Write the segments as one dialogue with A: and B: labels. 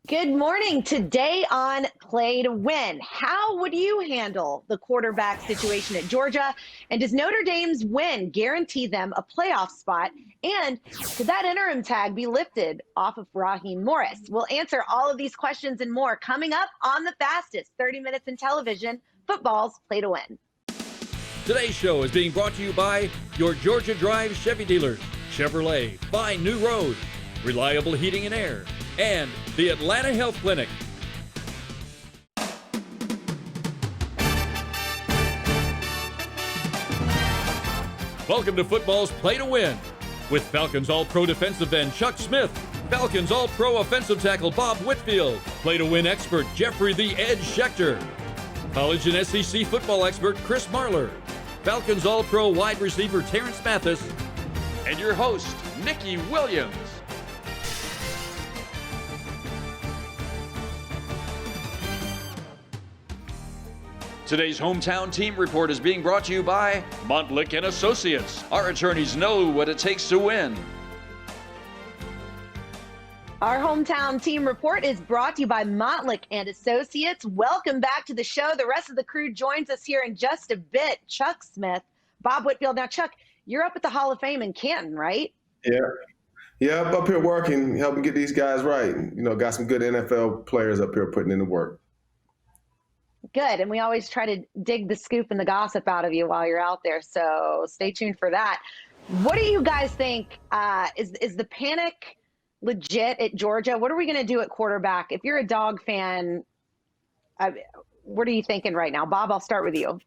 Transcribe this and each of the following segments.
A: Good morning. Today on Play to Win, how would you handle the quarterback situation at Georgia? And does Notre Dame's win guarantee them a playoff spot? And could that interim tag be lifted off of Raheem Morris? We'll answer all of these questions and more coming up on the fastest 30 minutes in television, football's Play to Win.
B: Today's show is being brought to you by your Georgia Drive Chevy dealers, Chevrolet, Find New Road, Reliable Heating and Air, and the Atlanta Health Clinic. Welcome to football's Play to Win with Falcons All-Pro defensive end Chuck Smith, Falcons All-Pro offensive tackle Bob Whitfield, Play to Win expert Jeffrey the Edge Schechter, college and SEC football expert Chris Marler, Falcons All-Pro wide receiver Terrence Mathis, and your host, Nikki Williams. Today's hometown team report is being brought to you by Montlick & Associates. Our attorneys know what it takes to win.
A: Our hometown team report is brought to you by Montlick & Associates. Welcome back to the show. The rest of the crew joins us here in just a bit. Chuck Smith, Bob Whitfield. Now, Chuck, you're up at the Hall of Fame in Canton, right?
C: Yeah, I'm up here working, helping get these guys right. You know, got some good NFL players up here putting in the work.
A: Good. And we always try to dig the scoop and the gossip out of you while you're out there. So stay tuned for that. What do you guys think? Is the panic legit at Georgia? What are we going to do at quarterback? If you're a Dog fan, what are you thinking right now? Bob, I'll start with you.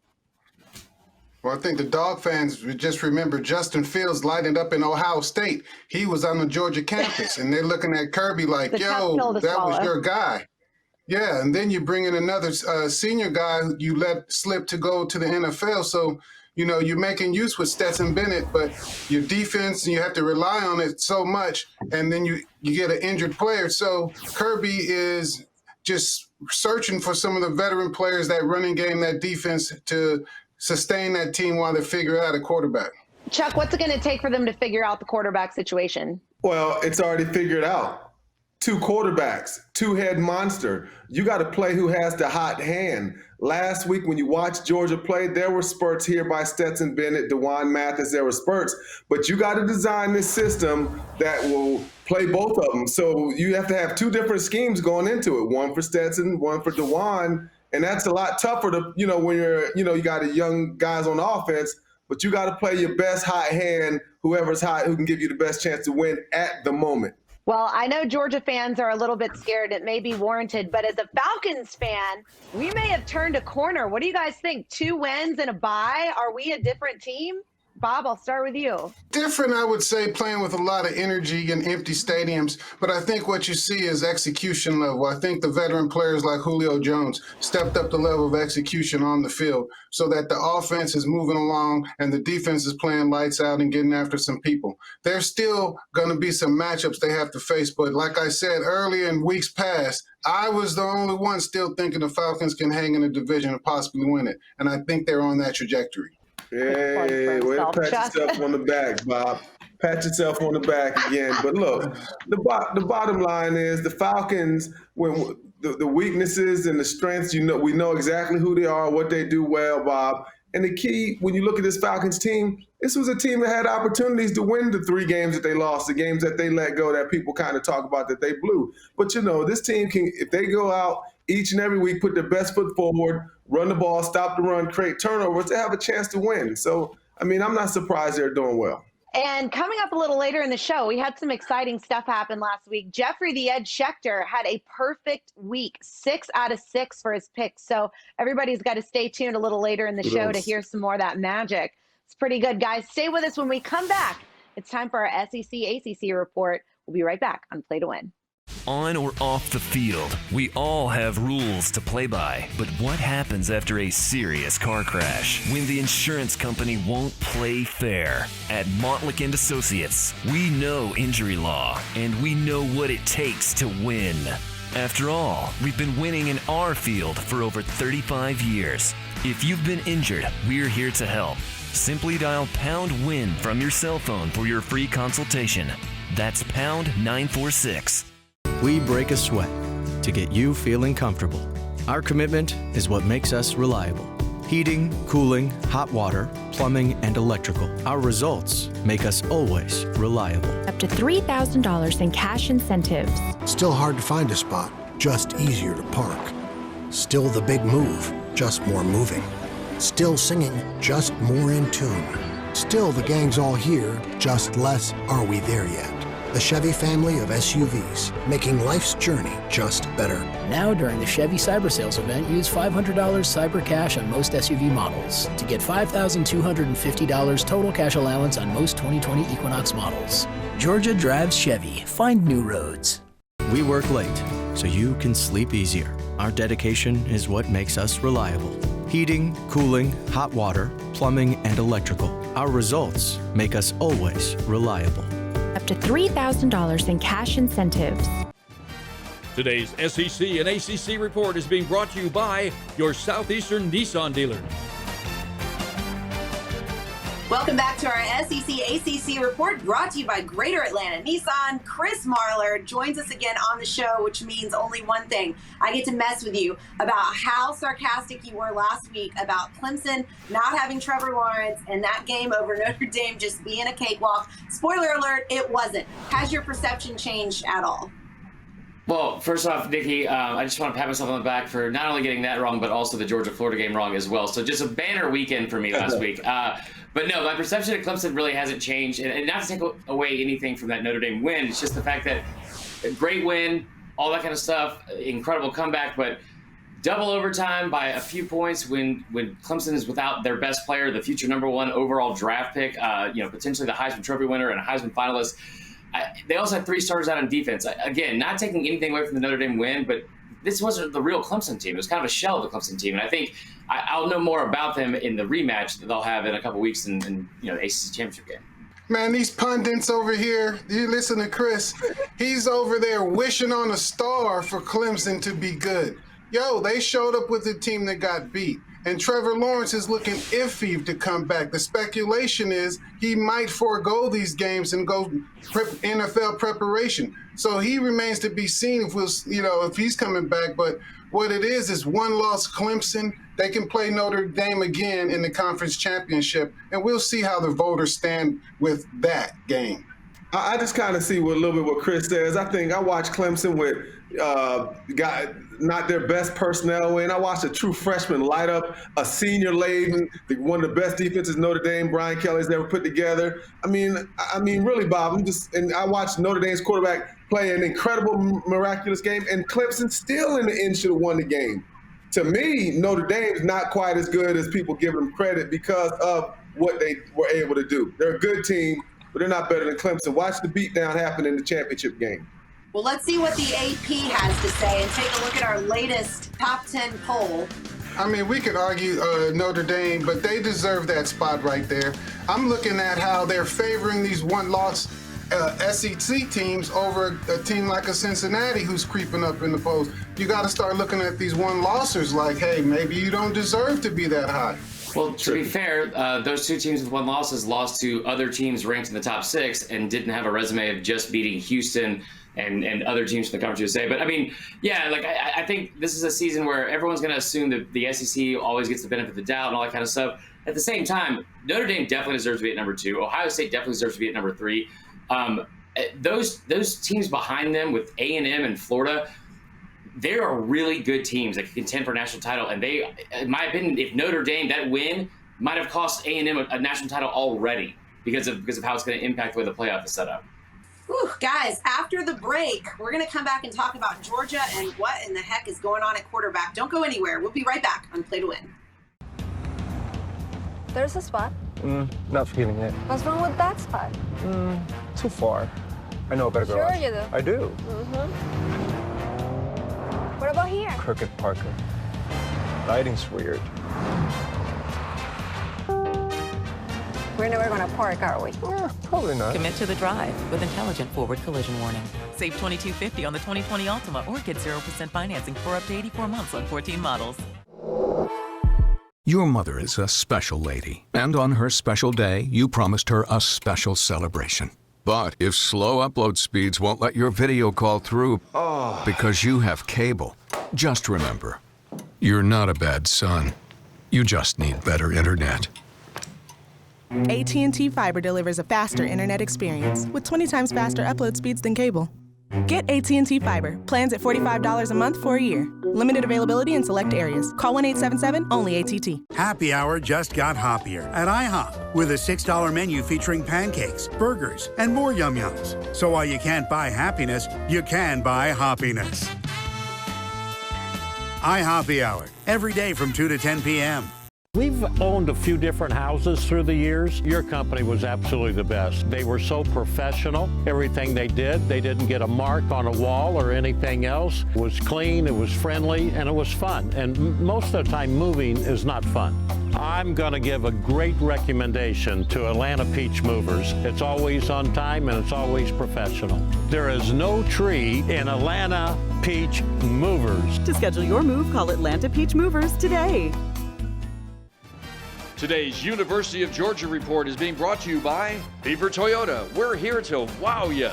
D: Well, I think the Dog fans would just remember Justin Fields lighting up in Ohio State. He was on the Georgia campus, and they're looking at Kirby like, yo, that was your guy. Yeah, and then you bring in another senior guy who you let slip to go to the NFL. So, you know, you're making use with Stetson Bennett, but your defense, you have to rely on it so much, and then you get an injured player. So Kirby is just searching for some of the veteran players, that running game, that defense, to sustain that team while they figure out a quarterback.
A: Chuck, what's it going to take for them to figure out the quarterback situation?
C: Well, it's already figured out. 2 quarterbacks, 2-head monster. You got to play who has the hot hand. Last week when you watched Georgia play, there were spurts here by Stetson Bennett, DeJuan Mathis, there were spurts. But you got to design this system that will play both of them. So you have to have 2 different schemes going into it, one for Stetson, one for DeJuan. And that's a lot tougher to, when you're, you got a young guys on offense, but you got to play your best hot hand, whoever's hot, who can give you the best chance to win at the moment.
A: Well, I know Georgia fans are a little bit scared. It may be warranted, but as a Falcons fan, we may have turned a corner. What do you guys think? 2 wins and a bye? Are we a different team? Bob, I'll start with you.
D: Different, I would say, playing with a lot of energy in empty stadiums. But I think what you see is execution level. I think the veteran players like Julio Jones stepped up the level of execution on the field so that the offense is moving along and the defense is playing lights out and getting after some people. There's still going to be some matchups they have to face. But like I said earlier in weeks past, I was the only one still thinking the Falcons can hang in the division and possibly win it. And I think they're on that trajectory.
C: Hey, way to pat yourself on the back, Bob. Pat yourself on the back again. But look, the bottom line is the Falcons, when the weaknesses and the strengths, we know exactly who they are, what they do well, Bob. And the key, when you look at this Falcons team, this was a team that had opportunities to win the 3 games that they lost, the games that they let go that people kind of talk about that they blew. But, this team can, if they go out each and every week, put their best foot forward, run the ball, stop the run, create turnovers, they have a chance to win. So, I'm not surprised they're doing well.
A: And coming up a little later in the show, we had some exciting stuff happen last week. Jeffrey the Edge Schechter had a perfect week, 6 out of 6 for his picks. So everybody's got to stay tuned a little later in the show to hear some more of that magic. It's pretty good, guys. Stay with us when we come back. It's time for our SEC ACC report. We'll be right back on Play to Win.
E: On or off the field, we all have rules to play by. But what happens after a serious car crash? When the insurance company won't play fair? At Montlick & Associates, we know injury law, and we know what it takes to win. After all, we've been winning in our field for over 35 years. If you've been injured, we're here to help. Simply dial #WIN from your cell phone for your free consultation. That's #946.
F: We break a sweat. to get you feeling comfortable. Our commitment is what makes us reliable. Heating, cooling, hot water, plumbing, and electrical. Our results make us always reliable.
G: Up to $3,000 in cash incentives.
H: Still hard to find a spot, just easier to park. Still the big move, just more moving. Still singing, just more in tune. Still the gang's all here, just less are we there yet. The Chevy family of SUVs, making life's journey just better.
I: Now during the Chevy Cyber Sales event, use $500 Cyber Cash on most SUV models to get $5,250 total cash allowance on most 2020 Equinox models. Georgia drives Chevy. Find new roads.
F: We work late, so you can sleep easier. Our dedication is what makes us reliable. Heating, cooling, hot water, plumbing, and electrical. Our results make us always reliable.
G: Up to $3,000 in cash incentives.
B: Today's SEC and ACC report is being brought to you by your Southeastern Nissan dealer.
J: Welcome back to our SEC ACC report brought to you by Greater Atlanta Nissan. Chris Marler joins us again on the show, which means only one thing. I get to mess with you about how sarcastic you were last week about Clemson not having Trevor Lawrence and that game over Notre Dame just being a cakewalk. Spoiler alert, it wasn't. Has your perception changed at all?
K: Well, first off, Nikki, I just want to pat myself on the back for not only getting that wrong, but also the Georgia-Florida game wrong as well. So just a banner weekend for me last week. But no, my perception of Clemson really hasn't changed. And not to take away anything from that Notre Dame win, it's just the fact that a great win, all that kind of stuff, incredible comeback, but double overtime by a few points when Clemson is without their best player, the future #1 overall draft pick, potentially the Heisman Trophy winner and a Heisman finalist. They also had 3 starters out on defense. Again, not taking anything away from the Notre Dame win, but this wasn't the real Clemson team. It was kind of a shell of the Clemson team. And I think I'll know more about them in the rematch that they'll have in a couple weeks in the ACC championship game.
D: Man, these pundits over here, you listen to Chris, he's over there wishing on a star for Clemson to be good. Yo, they showed up with a team that got beat. And Trevor Lawrence is looking iffy to come back. The speculation is he might forego these games and go NFL preparation. So he remains to be seen if he's coming back. But what it is one loss Clemson. They can play Notre Dame again in the conference championship, and we'll see how the voters stand with that game.
C: I just kind of see a little bit what Chris says. I think I watched Clemson with not their best personnel in. I watched a true freshman light up a senior laden, one of the best defenses Notre Dame, Brian Kelly's ever put together. I mean, really, Bob. I watched Notre Dame's quarterback play an incredible, miraculous game, and Clemson still in the end should have won the game. To me, Notre Dame's not quite as good as people give them credit because of what they were able to do. They're a good team, but they're not better than Clemson. Watch the beatdown happen in the championship game.
J: Well, let's see what the AP has to say and take a look at our latest top 10 poll.
D: I mean, we could argue Notre Dame, but they deserve that spot right there. I'm looking at how they're favoring these one-loss SEC teams over a team like a Cincinnati who's creeping up in the polls. You got to start looking at these one-lossers like, hey, maybe you don't deserve to be that high.
K: Well, to be fair, those 2 teams with 1 loss lost to other teams ranked in the top 6 and didn't have a resume of just beating Houston and other teams from the Conference USA. But I mean, yeah, I think this is a season where everyone's going to assume that the SEC always gets the benefit of the doubt and all that kind of stuff. At the same time, Notre Dame definitely deserves to be at number 2. Ohio State definitely deserves to be at number 3. Those teams behind them with A&M and Florida, they are really good teams that can contend for a national title. And they, in my opinion, if Notre Dame, that win might have cost A&M a national title already because of how it's going to impact the way the playoff is set up.
J: Whew, guys, after the break, we're going to come back and talk about Georgia and what in the heck is going on at quarterback. Don't go anywhere. We'll be right back on Play to Win.
L: There's a spot.
M: Not feeling it.
L: What's wrong with that spot?
M: Too far. I know a better garage.
L: Sure you do.
M: I do.
L: What about here?
M: Crooked Parker. Lighting's weird.
L: We're never going to park, are we?
M: Probably not.
N: Commit to the drive with intelligent forward collision warning. Save $2,250 on the 2020 Altima or get 0% financing for up to 84 months on 14 models.
O: Your mother is a special lady, and on her special day, you promised her a special celebration. But if slow upload speeds won't let your video call through because you have cable, just remember, you're not a bad son. You just need better internet.
P: AT&T Fiber delivers a faster internet experience with 20 times faster upload speeds than cable. Get AT&T Fiber. Plans at $45 a month for a year. Limited availability in select areas. Call 1-877-ONLY-ATT.
Q: Happy Hour just got hoppier at IHOP with a $6 menu featuring pancakes, burgers, and more yum-yums. So while you can't buy happiness, you can buy hoppiness. iHoppy Hour, every day from 2 to 10 p.m.
R: We've owned a few different houses through the years. Your company was absolutely the best. They were so professional. Everything they didn't get a mark on a wall or anything else. It was clean, it was friendly, and it was fun. And most of the time, moving is not fun. I'm going to give a great recommendation to Atlanta Peach Movers. It's always on time and it's always professional. There is no tree in Atlanta Peach Movers.
S: To schedule your move, call Atlanta Peach Movers today.
B: Today's University of Georgia Report is being brought to you by Beaver Toyota. We're here to wow you.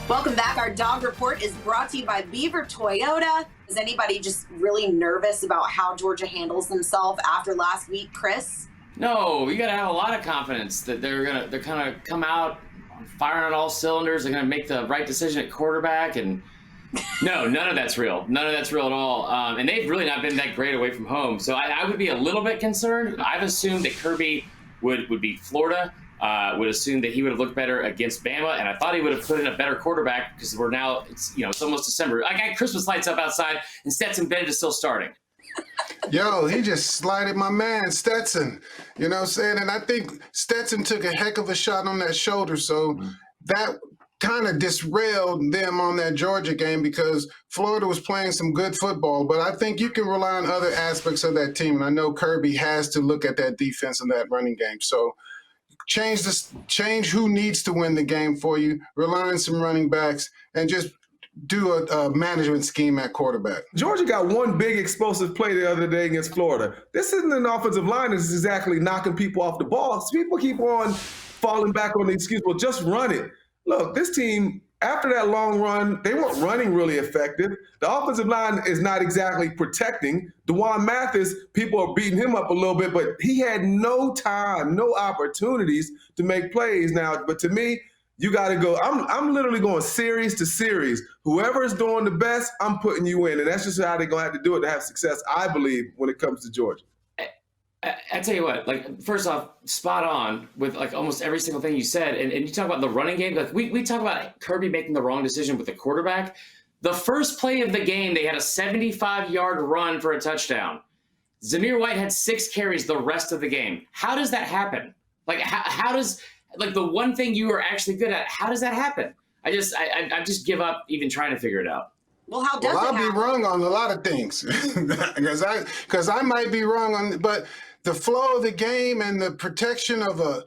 J: Welcome back. Our dog report is brought to you by Beaver Toyota. Is anybody just really nervous about how Georgia handles themselves after last week, Chris?
K: No, you got to have a lot of confidence that they're kind of come out firing on all cylinders. They're going to make the right decision at quarterback, and no, none of that's real. None of that's real at all. And they've really not been that great away from home. So I would be a little bit concerned. I've assumed that Kirby would beat Florida. Would assume that he would have looked better against Bama, and I thought he would have put in a better quarterback because we're now, it's almost December. I got Christmas lights up outside, and Stetson Bennett is still starting.
D: Yo, he just slided my man, Stetson. You know what I'm saying? And I think Stetson took a heck of a shot on that shoulder, so that kind of derailed them on that Georgia game because Florida was playing some good football, but I think you can rely on other aspects of that team. And I know Kirby has to look at that defense and that running game. So change who needs to win the game for you, rely on some running backs, and just do a management scheme at quarterback.
C: Georgia got one big explosive play the other day against Florida. This isn't an offensive line that's exactly knocking people off the ball. People keep on falling back on the excuse, well, just run it. Look, this team, after that long run, they weren't running really effective. The offensive line is not exactly protecting. Dewan Mathis, people are beating him up a little bit, but he had no time, no opportunities to make plays now. But to me, you got to go. I'm literally going series to series. Whoever is doing the best, I'm putting you in. And that's just how they're going to have to do it to have success, I believe, when it comes to Georgia.
K: I tell you what, first off, spot on with almost every single thing you said. And you talk about the running game. We talk about Kirby making the wrong decision with the quarterback. The first play of the game, they had a 75-yard run for a touchdown. Zamir White had 6 carries the rest of the game. How does that happen? How does the one thing you are actually good at, how does that happen? I just give up even trying to figure it out.
J: Well, how does it happen?
D: I'll be wrong on a lot of things because I might be wrong on, but the flow of the game and the protection of a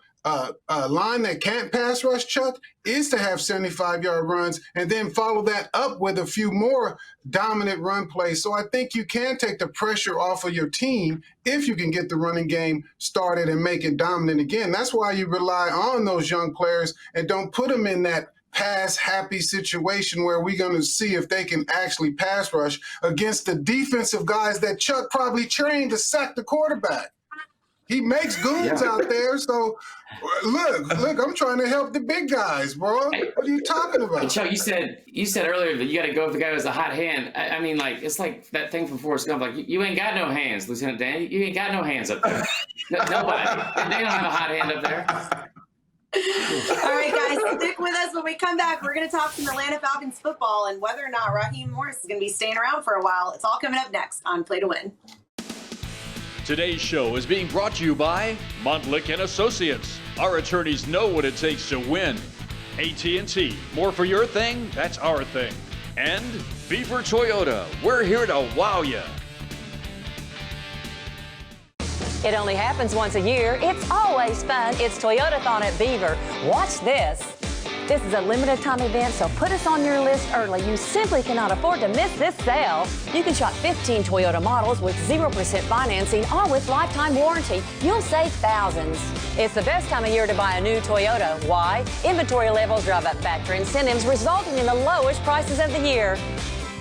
D: line that can't pass rush, Chuck, is to have 75-yard runs and then follow that up with a few more dominant run plays. So I think you can take the pressure off of your team if you can get the running game started and make it dominant again. That's why you rely on those young players and don't put them in that pass-happy situation where we're going to see if they can actually pass rush against the defensive guys that Chuck probably trained to sack the quarterback. He makes goons out there, so look, I'm trying to help the big guys, bro. What are you talking about?
K: And Chuck, you said earlier that you got to go with the guy who has a hot hand. I mean, it's like that thing from Forrest Gump. You ain't got no hands, Lieutenant Dan. You ain't got no hands up there. Nobody. They don't have a hot hand up there.
J: All right, guys, stick with us. When we come back, we're going to talk some Atlanta Falcons football and whether or not Raheem Morris is going to be staying around for a while. It's all coming up next on Play to Win.
B: Today's show is being brought to you by Montlick & Associates. Our attorneys know what it takes to win. AT&T, more for your thing, that's our thing. And Beaver Toyota, we're here to wow you.
T: It only happens once a year. It's always fun. It's Toyotathon at Beaver. Watch this.
S: This is a limited time event, so put us on your list early. You simply cannot afford to miss this sale. You can shop 15 Toyota models with 0% financing or with lifetime warranty. You'll save thousands. It's the best time of year to buy a new Toyota. Why? Inventory levels drive up factory incentives, resulting in the lowest prices of the year.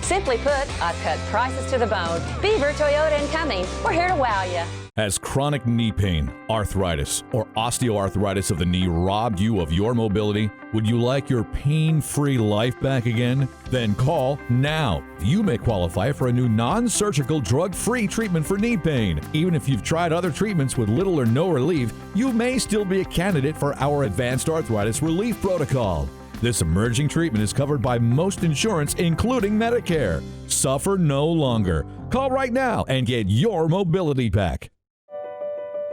S: Simply put, I've cut prices to the bone. Beaver, Toyota, and Cumming, we're here to wow you.
B: Has chronic knee pain, arthritis, or osteoarthritis of the knee robbed you of your mobility? Would you like your pain-free life back again? Then call now. You may qualify for a new non-surgical, drug-free treatment for knee pain. Even if you've tried other treatments with little or no relief, you may still be a candidate for our Advanced Arthritis Relief Protocol. This emerging treatment is covered by most insurance, including Medicare. Suffer no longer. Call right now and get your mobility back.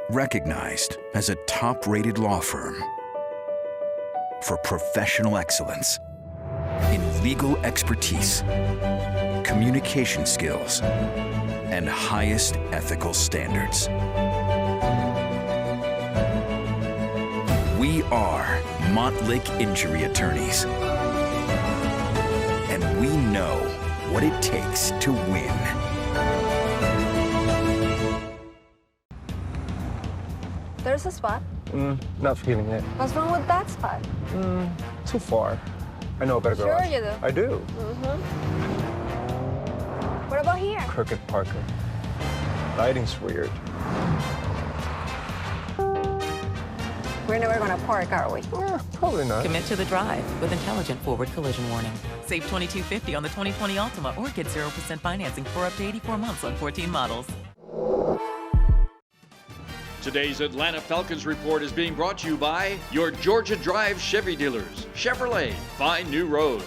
U: Recognized as a top-rated law firm for professional excellence in legal expertise, communication skills, and highest ethical standards. We are Montlick Injury Attorneys, and we know what it takes to win.
L: There's a spot.
M: Not feeling it.
L: What's wrong with that spot?
M: Too far. I know a better garage.
L: Sure you do.
M: I do.
L: What about here?
M: Crooked Parker. Lighting's weird.
L: We're never gonna park, are we?
M: Probably not.
N: Commit to the drive with intelligent forward collision warning. Save $22.50 on the 2020 Altima or get 0% financing for up to 84 months on 14 models.
B: Today's Atlanta Falcons report is being brought to you by your Georgia Drive Chevy dealers. Chevrolet, find new roads.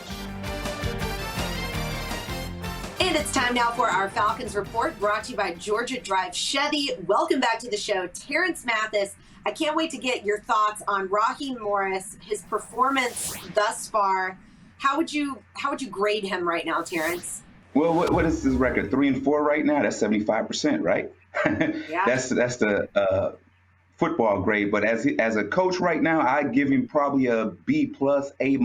J: And it's time now for our Falcons report, brought to you by Georgia Drive Chevy. Welcome back to the show, Terrence Mathis. I can't wait to get your thoughts on Raheem Morris, his performance thus far. How would you grade him right now, Terrence?
V: Well, what is his record? 3-4 right now. That's 75%, right?
J: Yeah.
V: That's the football grade. But as a coach right now, I give him probably a B+, A-.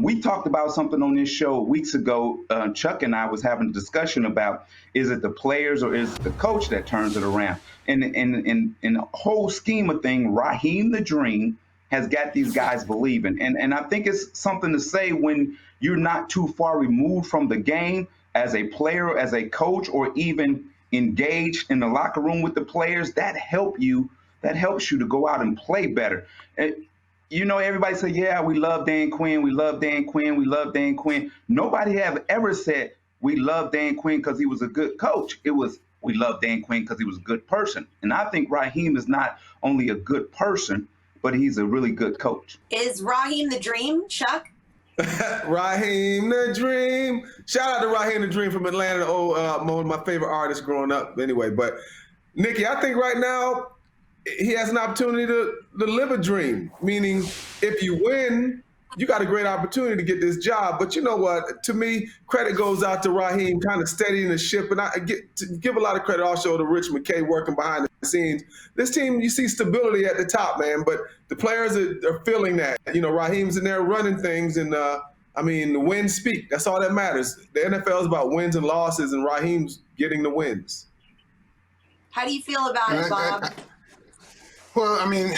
V: We talked about something on this show weeks ago. Chuck and I was having a discussion about, is it the players or is it the coach that turns it around? And in the whole scheme of things, Raheem the Dream has got these guys believing. And I think it's something to say when you're not too far removed from the game as a player, as a coach, or even engaged in the locker room with the players, that helps you to go out and play better. You know, everybody say, yeah, we love Dan Quinn, we love Dan Quinn, we love Dan Quinn. Nobody have ever said we love Dan Quinn because he was a good coach. It was, we love Dan Quinn because he was a good person. And I think Raheem is not only a good person, but he's a really good coach.
J: Is Raheem the Dream, Chuck?
C: Raheem the Dream. Shout out to Raheem the Dream from Atlanta, one of my favorite artists growing up anyway. But, Nikki, I think right now he has an opportunity to live a dream, meaning if you win, you got a great opportunity to get this job. But you know what? To me, credit goes out to Raheem kind of steadying the ship. And I give a lot of credit also to Rich McKay working behind the scenes. This team, you see stability at the top, man, but the players are feeling that. You know, Raheem's in there running things, and the wins speak. That's all that matters. The NFL is about wins and losses, and Raheem's getting the wins.
J: How do you feel about it, Bob?
D: Well, I mean,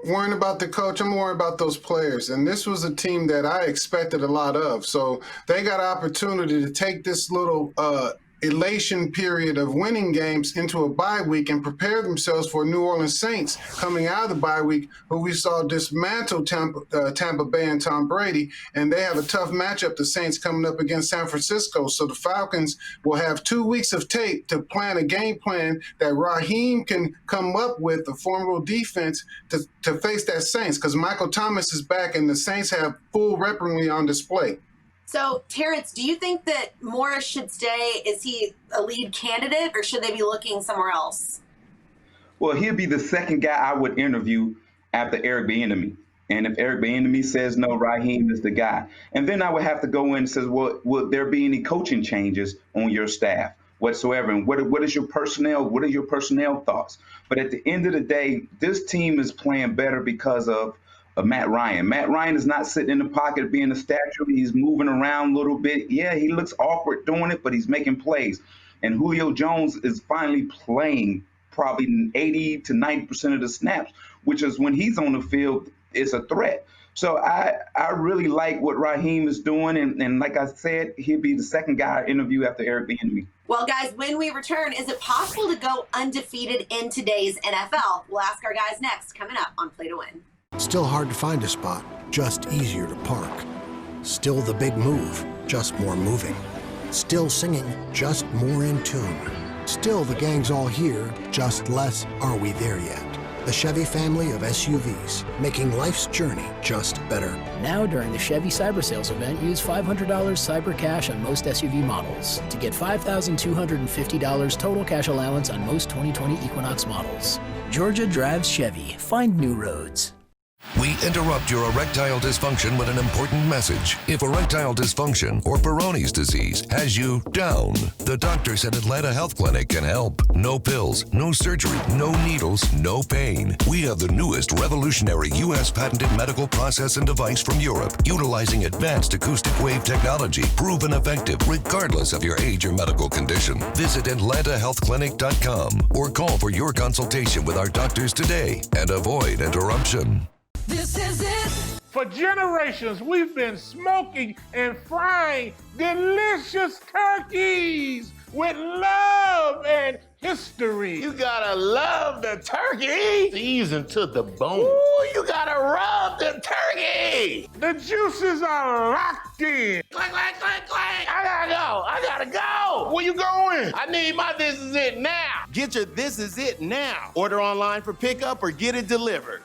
D: worrying about the coach, I'm worried about those players. And this was a team that I expected a lot of. So they got an opportunity to take this little elation period of winning games into a bye week and prepare themselves for New Orleans Saints coming out of the bye week, who we saw dismantle Tampa Bay and Tom Brady. And they have a tough matchup, the Saints, coming up against San Francisco. So the Falcons will have 2 weeks of tape to plan a game plan that Raheem can come up with, a formidable defense to face that Saints, because Michael Thomas is back and the Saints have full weaponry on display.
J: So, Terrence, do you think that Morris should stay? Is he a lead candidate, or should they be looking somewhere else?
V: Well, he'll be the second guy I would interview after Eric Bieniemy. And if Eric Bieniemy says no, Raheem is the guy. And then I would have to go in and say, well, will there be any coaching changes on your staff whatsoever? And what is your personnel? What are your personnel thoughts? But at the end of the day, this team is playing better because of Matt Ryan. Matt Ryan is not sitting in the pocket being a statue. He's moving around a little bit. Yeah, he looks awkward doing it, but he's making plays. And Julio Jones is finally playing probably 80 to 90% of the snaps, which is when he's on the field, it's a threat. So I really like what Raheem is doing. And like I said, he'll be the second guy I interview after Eric Bieniemy.
J: Well, guys, when we return, is it possible to go undefeated in today's NFL? We'll ask our guys next, coming up on Play to Win.
H: Still hard to find a spot, just easier to park. Still the big move, just more moving. Still singing, just more in tune. Still the gang's all here, just less are we there yet. The Chevy family of SUVs, making life's journey just better.
I: Now during the Chevy Cyber Sales event, use $500 Cyber Cash on most SUV models to get $5,250 total cash allowance on most 2020 Equinox models. Georgia drives Chevy. Find new roads.
A: We interrupt your erectile dysfunction with an important message. If erectile dysfunction or Peyronie's disease has you down, the doctors at Atlanta Health Clinic can help. No pills, no surgery, no needles, no pain. We have the newest revolutionary U.S. patented medical process and device from Europe, utilizing advanced acoustic wave technology, proven effective regardless of your age or medical condition. Visit AtlantaHealthClinic.com or call for your consultation with our doctors today and avoid interruption.
E: This is it. For generations, we've been smoking and frying delicious turkeys with love and history. You gotta love the turkey. Seasoned to the bone. Ooh, you gotta rub the turkey. The juices are locked in. Clank, clank, clank, clank. I gotta go. Where you going? I need my This Is It now.
W: Get your This Is It now. Order online for pickup or get it delivered.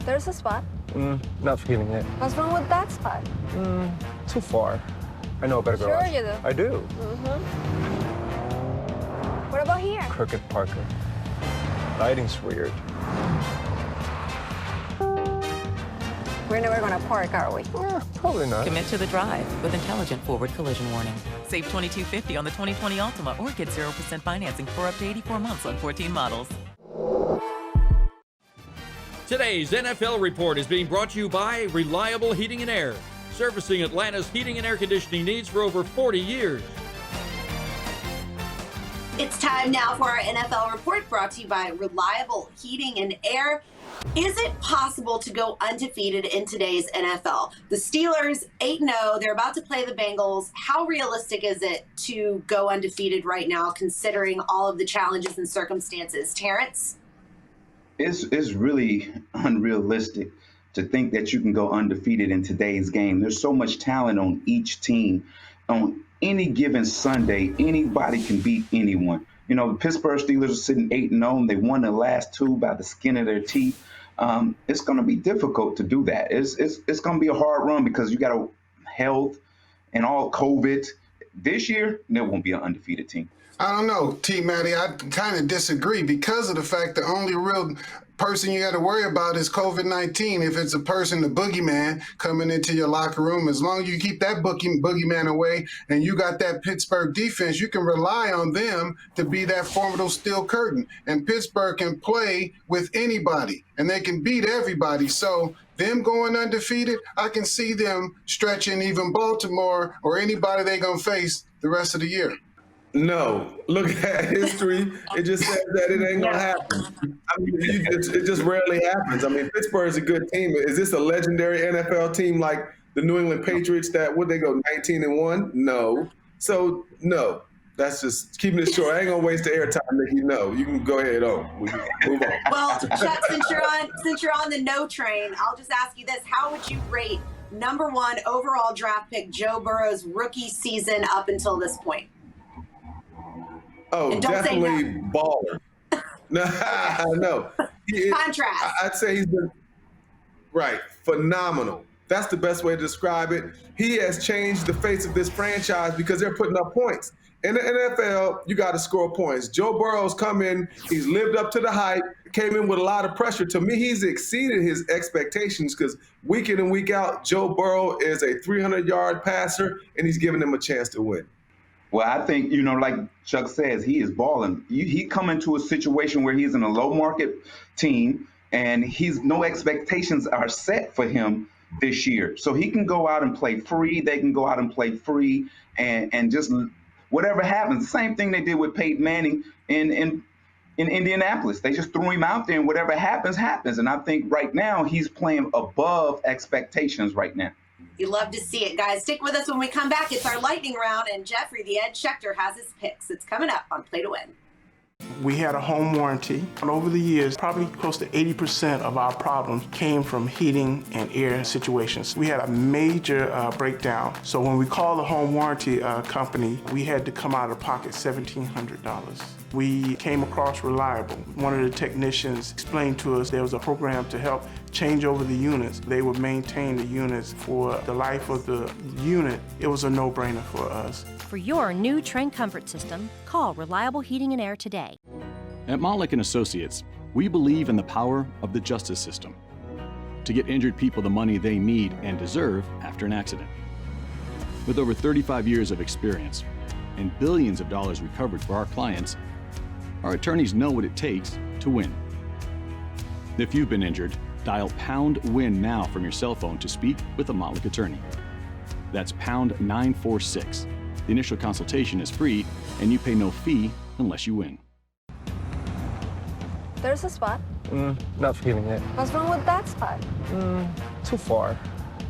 L: There's a spot.
M: Not feeling it.
L: What's wrong with that spot?
M: Too far. I know a better garage.
L: Sure you do.
M: I do.
L: What about here?
M: Crooked Parker. Lighting's weird.
L: We're never gonna park, are we?
M: Probably not.
N: Commit to the drive with intelligent forward collision warning. Save $22.50 on the 2020 Altima or get 0% financing for up to 84 months on 14 models.
B: Today's NFL Report is being brought to you by Reliable Heating and Air, servicing Atlanta's heating and air conditioning needs for over 40 years.
J: It's time now for our NFL Report, brought to you by Reliable Heating and Air. Is it possible to go undefeated in today's NFL? The Steelers, 8-0, they're about to play the Bengals. How realistic is it to go undefeated right now, considering all of the challenges and circumstances? Terrence?
V: It's really unrealistic to think that you can go undefeated in today's game. There's so much talent on each team. On any given Sunday, anybody can beat anyone. You know, the Pittsburgh Steelers are sitting 8-0, and they won the last two by the skin of their teeth. It's going to be difficult to do that. It's going to be a hard run because you got a health and all COVID. This year, there won't be an undefeated team.
D: I don't know, T. Matty. I kind of disagree because of the fact the only real person you got to worry about is COVID-19. If it's a person, the boogeyman, coming into your locker room, as long as you keep that boogeyman away and you got that Pittsburgh defense, you can rely on them to be that formidable steel curtain. And Pittsburgh can play with anybody, and they can beat everybody. So them going undefeated, I can see them stretching even Baltimore or anybody they're going to face the rest of the year.
C: No, look at history. It just says that it ain't gonna happen. I mean, it just rarely happens. I mean, Pittsburgh is a good team. Is this a legendary NFL team like the New England Patriots that would they go 19-1? No. So no, that's just keeping it short. I ain't gonna waste the airtime, Nikki. No, you can go ahead on. We can move on.
J: Well, Chuck, since you're on the no train, I'll just ask you this: how would you rate #1 overall draft pick Joe Burrow's rookie season up until this point?
C: Oh, definitely baller. No.
J: Contrast.
C: I'd say he's been phenomenal. That's the best way to describe it. He has changed the face of this franchise because they're putting up points. In the NFL, you got to score points. Joe Burrow's come in, he's lived up to the hype, came in with a lot of pressure. To me, he's exceeded his expectations because week in and week out, Joe Burrow is a 300-yard passer, and he's giving them a chance to win.
V: Well, I think, like Chuck says, he is balling. He come into a situation where he's in a low market team, and no expectations are set for him this year. So he can go out and play free. They can go out and play free and just whatever happens. Same thing they did with Peyton Manning in Indianapolis. They just threw him out there, and whatever happens, happens. And I think right now he's playing above expectations right now.
J: You love to see it, guys. Stick with us when we come back. It's our lightning round, and Jeffrey, the Ed Schechter, has his picks. It's coming up on Play to Win.
E: We had a home warranty, and over the years, probably close to 80% of our problems came from heating and air situations. We had a major breakdown, so when we called the home warranty company, we had to come out of pocket $1,700. We came across reliable. One of the technicians explained to us there was a program to help change over the units. They would maintain the units for the life of the unit. It was a no-brainer for us.
F: For your new Trend Comfort System, call Reliable Heating and Air today.
G: At Montlick & Associates, we believe in the power of the justice system to get injured people the money they need and deserve after an accident. With over 35 years of experience and billions of dollars recovered for our clients, our attorneys know what it takes to win. If you've been injured, dial #WIN now from your cell phone to speak with a Montlick attorney. That's #946. The initial consultation is free, and you pay no fee unless you win.
L: There's a spot.
M: Not feeling it.
L: What's wrong with that spot?
M: Too far.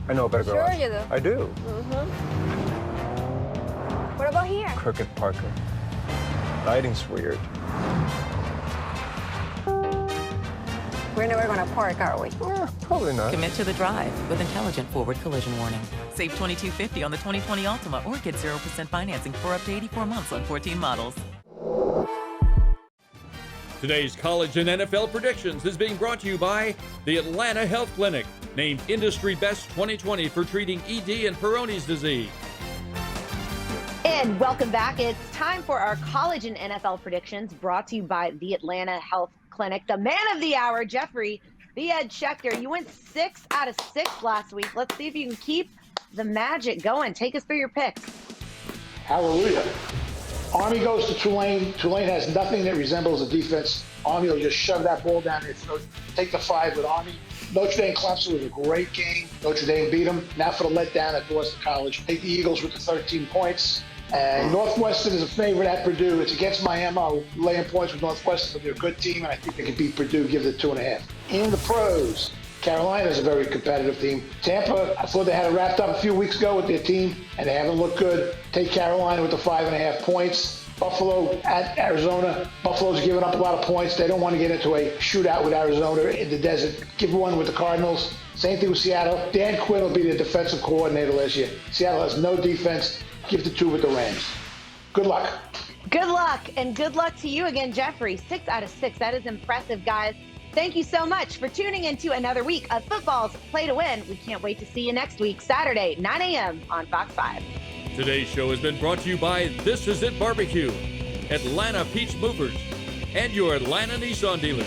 M: I know a better garage.
L: Sure you do.
M: I do.
L: What about here?
M: Crooked Parker. Lighting's weird.
L: We're never going to park, are we?
M: Probably not.
N: Commit to the drive with intelligent forward collision warning. Save $22.50 on the 2020 Altima or get 0% financing for up to 84 months on 14 models.
B: Today's college and NFL predictions is being brought to you by the Atlanta Health Clinic, named Industry Best 2020 for treating ED and Peyronie's disease.
J: And welcome back. It's time for our college and NFL predictions brought to you by the Atlanta Health Clinic. The man of the hour, Jeffrey, the Ed Schechter. You went 6 out of 6 last week. Let's see if you can keep the magic going. Take us through your picks.
O: Hallelujah. Army goes to Tulane. Tulane has nothing that resembles a defense. Army will just shove that ball down their throat. Take the 5 with Army. Notre Dame Clemson was a great game. Notre Dame beat them. Now for the letdown at Boston College. Take the Eagles with the 13 points. And Northwestern is a favorite at Purdue. It's against my MO, laying points with Northwestern, but they're a good team, and I think they can beat Purdue, give it 2.5. In the pros, Carolina is a very competitive team. Tampa, I thought they had it wrapped up a few weeks ago with their team, and they haven't looked good. Take Carolina with the 5.5 points. Buffalo at Arizona. Buffalo's giving up a lot of points. They don't want to get into a shootout with Arizona in the desert. Give one with the Cardinals. Same thing with Seattle. Dan Quinn will be the defensive coordinator last year. Seattle has no defense. Give the 2 with the Rams. Good luck.
J: Good luck, and good luck to you again, Jeffrey. 6 out of 6. That is impressive, guys. Thank you so much for tuning into another week of football's Play to Win. We can't wait to see you next week, Saturday, 9 a.m. on Fox 5.
B: Today's show has been brought to you by This Is It Barbecue, Atlanta Peach Movers, and your Atlanta Nissan dealer.